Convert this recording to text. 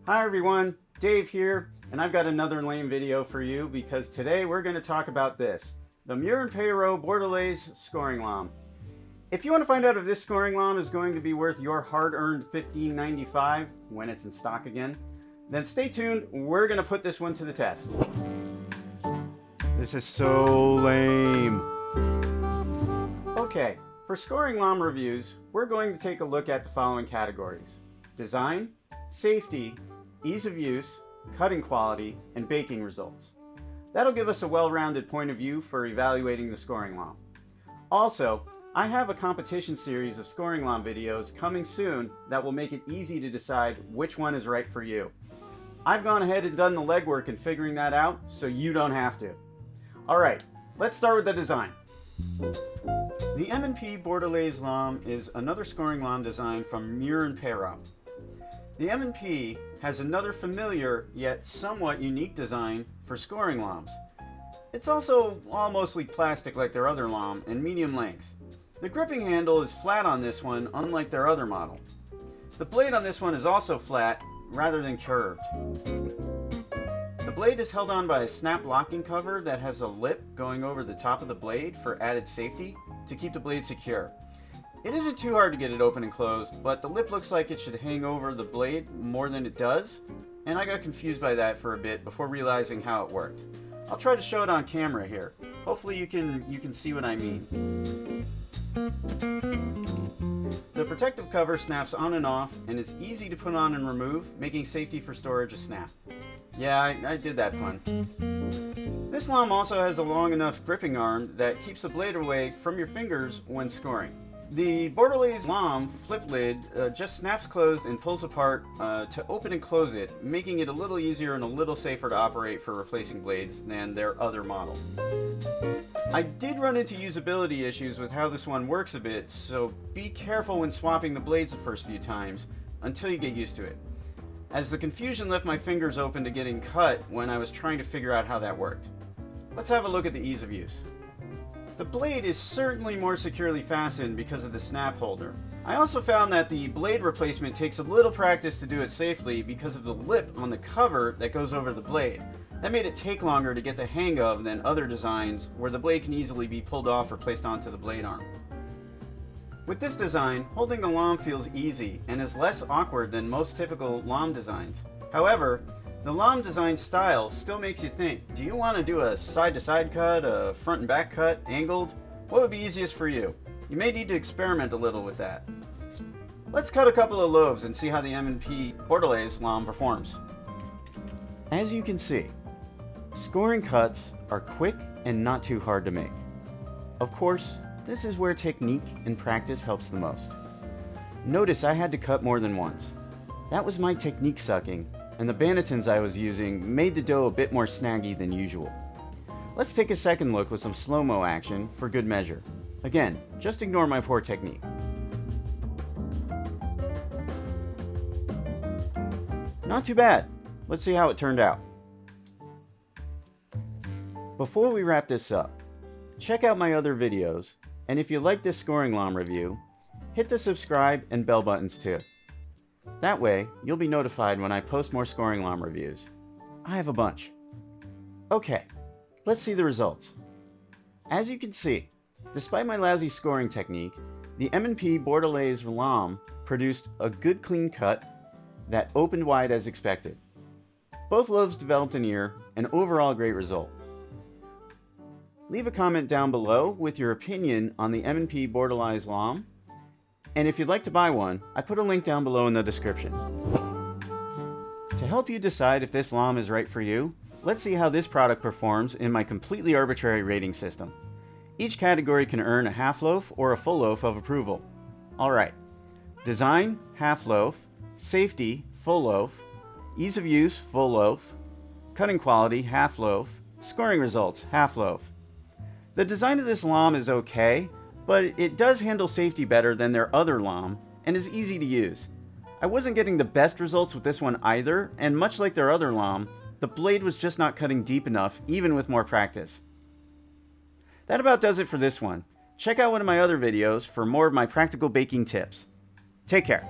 Hi everyone, Dave here, and I've got another lame video for you because today we're going to talk about this, the Mure and Peyrot Bordelaise scoring lamb. If you want to find out if this scoring lamb is going to be worth your hard-earned $15.95 when it's in stock again, then stay tuned, we're going to put this one to the test. This is so lame. Okay, for scoring lamb reviews, we're going to take a look at the following categories: design, safety, ease of use, cutting quality, and baking results. That'll give us a well-rounded point of view for evaluating the scoring lamb. Also, I have a competition series of scoring lamb videos coming soon that will make it easy to decide which one is right for you. I've gone ahead and done the legwork in figuring that out, so you don't have to. Alright, let's start with the design. The M&P Bordelaise lamb is another scoring lamb design from Mure and Peyrot. The M&P has another familiar yet somewhat unique design for scoring lambs. It's also all mostly plastic like their other lamb and medium length. The gripping handle is flat on this one, unlike their other model. The blade on this one is also flat rather than curved. The blade is held on by a snap locking cover that has a lip going over the top of the blade for added safety to keep the blade secure. It isn't too hard to get it open and closed, but the lip looks like it should hang over the blade more than it does, and I got confused by that for a bit before realizing how it worked. I'll try to show it on camera here. Hopefully you can see what I mean. The protective cover snaps on and off, and it's easy to put on and remove, making safety for storage a snap. Yeah, I did that pun. This lamb also has a long enough gripping arm that keeps the blade away from your fingers when scoring. The Bordelaise lamb flip lid just snaps closed and pulls apart to open and close it, making it a little easier and a little safer to operate for replacing blades than their other model. I did run into usability issues with how this one works a bit, so be careful when swapping the blades the first few times until you get used to it, as the confusion left my fingers open to getting cut when I was trying to figure out how that worked. Let's have a look at the ease of use. The blade is certainly more securely fastened because of the snap holder. I also found that the blade replacement takes a little practice to do it safely because of the lip on the cover that goes over the blade. That made it take longer to get the hang of than other designs where the blade can easily be pulled off or placed onto the blade arm. With this design, holding the lamb feels easy and is less awkward than most typical lamb designs. However, the lamb design style still makes you think, do you want to do a side-to-side cut, a front and back cut, angled? What would be easiest for you? You may need to experiment a little with that. Let's cut a couple of loaves and see how the M&P Bordelaise lamb performs. As you can see, scoring cuts are quick and not too hard to make. Of course, this is where technique and practice helps the most. Notice I had to cut more than once. That was my technique sucking, and the bannetons I was using made the dough a bit more snaggy than usual. Let's take a second look with some slow-mo action for good measure. Again, just ignore my poor technique. Not too bad. Let's see how it turned out. Before we wrap this up, check out my other videos, and if you like this scoring lamb review, hit the subscribe and bell buttons too. That way, you'll be notified when I post more scoring lamb reviews. I have a bunch. Okay, let's see the results. As you can see, despite my lousy scoring technique, the M&P Bordelaise lamb produced a good clean cut that opened wide as expected. Both loaves developed an ear, an overall great result. Leave a comment down below with your opinion on the M&P Bordelaise lamb. And if you'd like to buy one, I put a link down below in the description. To help you decide if this lamb is right for you, let's see how this product performs in my completely arbitrary rating system. Each category can earn a half loaf or a full loaf of approval. Alright, design, half loaf, safety, full loaf, ease of use, full loaf, cutting quality, half loaf, scoring results, half loaf. The design of this lamb is okay, but it does handle safety better than their other lamb and is easy to use. I wasn't getting the best results with this one either, and much like their other lamb, the blade was just not cutting deep enough even with more practice. That about does it for this one. Check out one of my other videos for more of my practical baking tips. Take care.